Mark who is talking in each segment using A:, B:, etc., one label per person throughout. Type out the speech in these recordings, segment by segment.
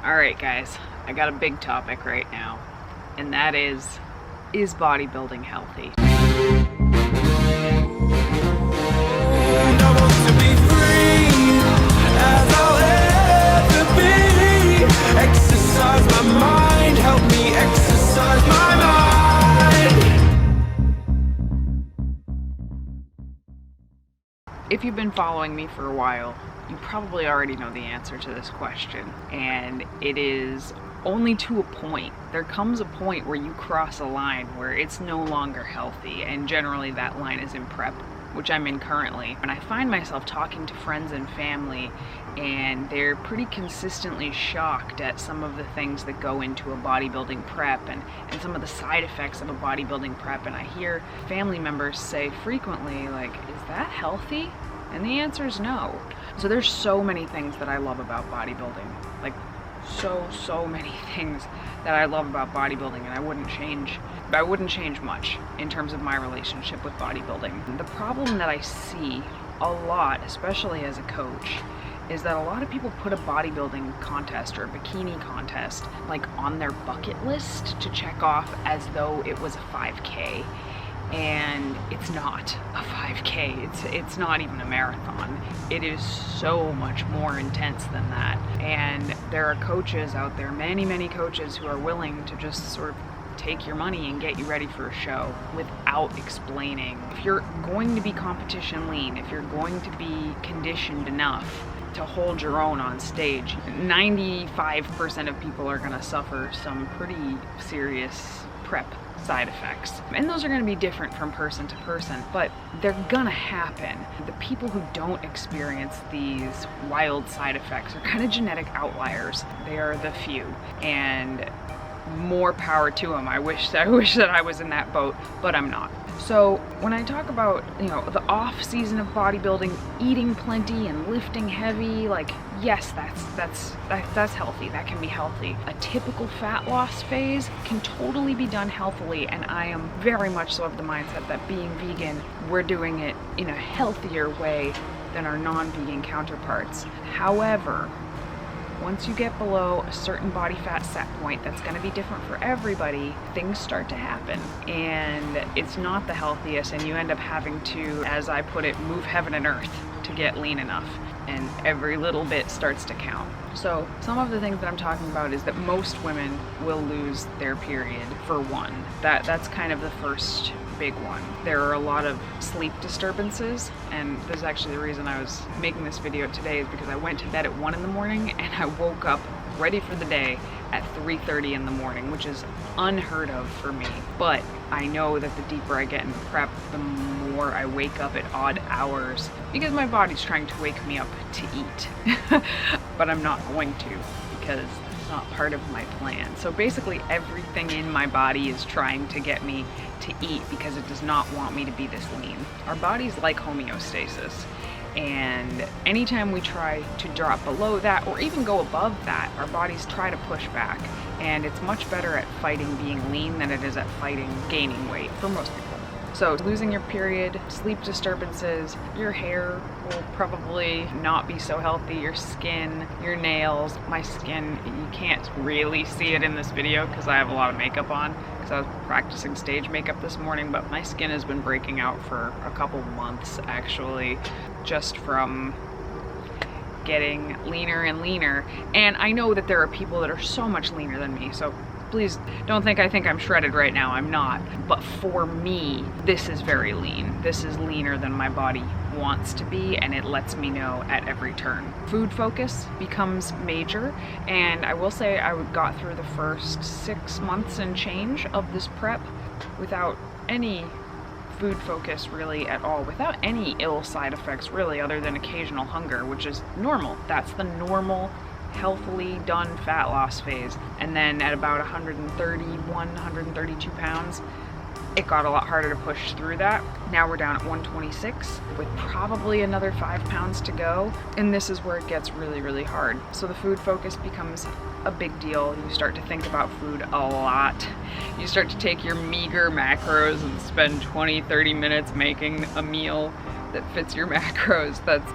A: Alright guys, I got a big topic right now, and that is bodybuilding healthy?
B: Exercise my mind, help me exercise my mind.
A: If you've been following me for a while, you probably already know the answer to this question, and it is only to a point. There comes a point where you cross a line where it's no longer healthy, and generally that line is in prep, which I'm in currently. And I find myself talking to friends and family, and they're pretty consistently shocked at some of the things that go into a bodybuilding prep and some of the side effects of a bodybuilding prep. And I hear family members say frequently, like, is that healthy? And the answer is no. So there's so many things that I love about bodybuilding. Like, so many things that I love about bodybuilding, and I wouldn't change much in terms of my relationship with bodybuilding. The problem that I see a lot, especially as a coach, is that a lot of people put a bodybuilding contest or a bikini contest like on their bucket list to check off as though it was a 5K. And it's not a 5K, it's not even a marathon. It is so much more intense than that. And there are coaches out there, many coaches, who are willing to just sort of take your money and get you ready for a show without explaining. If you're going to be competition lean, if you're going to be conditioned enough to hold your own on stage, 95% of people are gonna suffer some pretty serious prep side effects. And those are going to be different from person to person, but they're gonna happen. The people who don't experience these wild side effects are kind of genetic outliers. They are the few, and more power to them. I wish that I was in that boat, but I'm not. So when I talk about, the off season of bodybuilding, eating plenty and lifting heavy, like, yes, that's healthy. That can be healthy. A typical fat loss phase can totally be done healthily, and I am very much so of the mindset that being vegan, we're doing it in a healthier way than our non-vegan counterparts. However, once you get below a certain body fat set point that's going to be different for everybody, things start to happen, and it's not the healthiest, and you end up having to, as I put it, move heaven and earth to get lean enough, and every little bit starts to count. So some of the things that I'm talking about is that most women will lose their period, for one. That's kind of the first big one. There are a lot of sleep disturbances, and this is actually the reason I was making this video today, is because I went to bed at 1 in the morning and I woke up ready for the day at 3:30 in the morning, which is unheard of for me. But I know that the deeper I get in prep, the more I wake up at odd hours, because my body's trying to wake me up to eat. But I'm not going to, because it's not part of my plan. So basically everything in my body is trying to get me to eat because it does not want me to be this lean. Our bodies like homeostasis, and anytime we try to drop below that or even go above that, our bodies try to push back, and it's much better at fighting being lean than it is at fighting gaining weight for most people. So losing your period, sleep disturbances, your hair will probably not be so healthy, your skin, your nails. My skin, you can't really see it in this video because I have a lot of makeup on, because I was practicing stage makeup this morning, but my skin has been breaking out for a couple months actually, just from getting leaner and leaner. And I know that there are people that are so much leaner than me, so please don't think I think I'm shredded right now. I'm not. But for me, this is very lean. This is leaner than my body wants to be, and it lets me know at every turn. Food focus becomes major, and I will say I got through the first 6 months and change of this prep without any food focus really at all, without any ill side effects really, other than occasional hunger, which is normal. That's the normal healthily done fat loss phase. And then at about 132 pounds, it got a lot harder to push through that. Now we're down at 126 with probably another 5 pounds to go, and this is where it gets really hard. So the food focus becomes a big deal. You start to think about food a lot. You start to take your meager macros and spend 20-30 minutes making a meal that fits your macros. That's,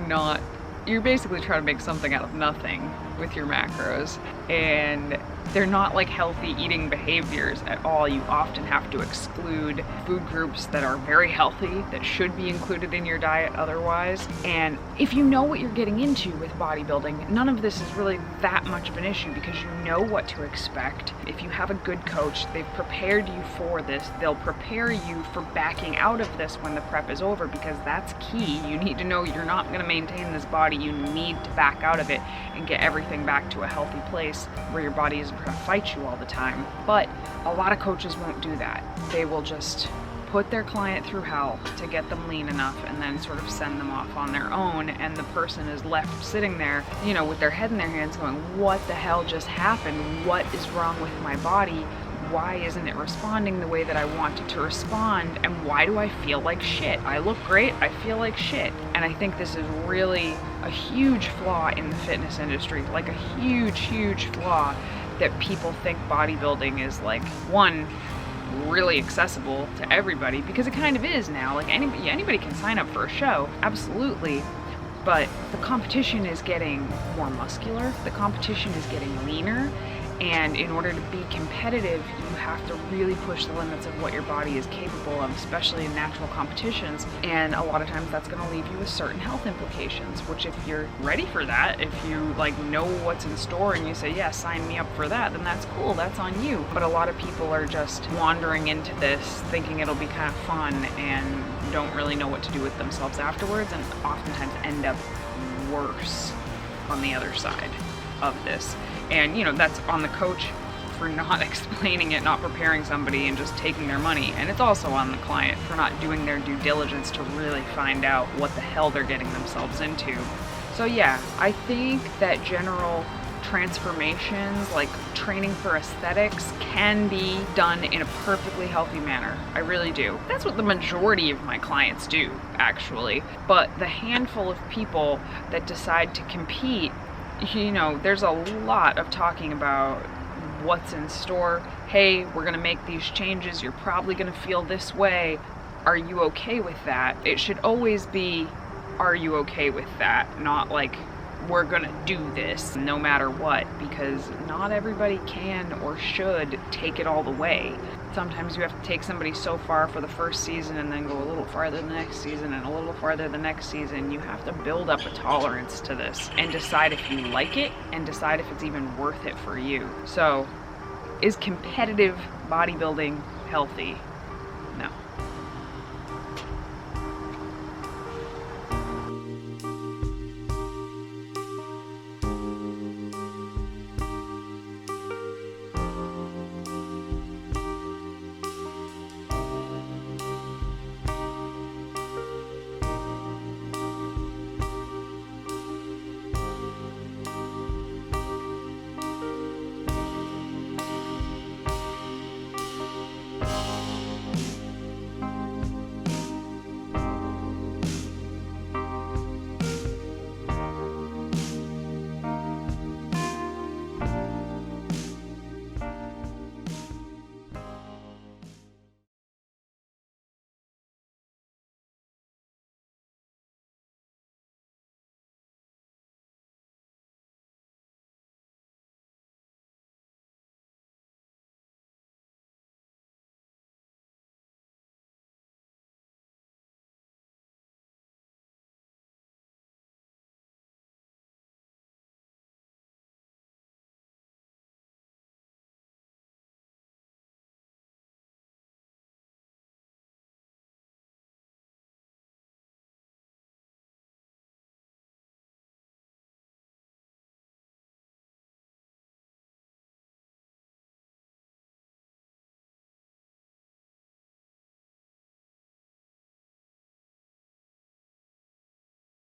A: not, you're basically trying to make something out of nothing. with your macros, and they're not like healthy eating behaviors at all. You often have to exclude food groups that are very healthy, that should be included in your diet otherwise. And if you know what you're getting into with bodybuilding, none of this is really that much of an issue because you know what to expect. If you have a good coach, they've prepared you for this. They'll prepare you for backing out of this when the prep is over, because that's key. You need to know you're not going to maintain this body. You need to back out of it and get everything back to a healthy place where your body isn't trying to fight you all the time. But a lot of coaches won't do that. They will just put their client through hell to get them lean enough and then sort of send them off on their own, and the person is left sitting there, you know, with their head in their hands going, what the hell just happened? What is wrong with my body? Why isn't it responding the way that I want it to respond? And why do I feel like shit? I look great, I feel like shit. And I think this is really a huge flaw in the fitness industry, like a huge, huge flaw, that people think bodybuilding is like, one, really accessible to everybody, because it kind of is now. Like anybody can sign up for a show, absolutely. But the competition is getting more muscular, the competition is getting leaner, and in order to be competitive, you have to really push the limits of what your body is capable of, especially in natural competitions. And a lot of times that's going to leave you with certain health implications, which if you're ready for that, if you like know what's in store and you say, yeah, sign me up for that, then that's cool, that's on you. But a lot of people are just wandering into this thinking it'll be kind of fun and don't really know what to do with themselves afterwards, and oftentimes end up worse on the other side of this. And you know, that's on the coach for not explaining it, not preparing somebody, and just taking their money. And it's also on the client for not doing their due diligence to really find out what the hell they're getting themselves into. So yeah, I think that general transformations, like training for aesthetics, can be done in a perfectly healthy manner. I really do. That's what the majority of my clients do, actually. But the handful of people that decide to compete, you know, there's a lot of talking about what's in store. Hey, we're gonna make these changes. You're probably gonna feel this way. Are you okay with that? It should always be, are you okay with that? Not like, we're gonna do this no matter what, because not everybody can or should take it all the way. Sometimes you have to take somebody so far for the first season and then go a little farther the next season and a little farther the next season. You have to build up a tolerance to this and decide if you like it and decide if it's even worth it for you. So, is competitive bodybuilding healthy?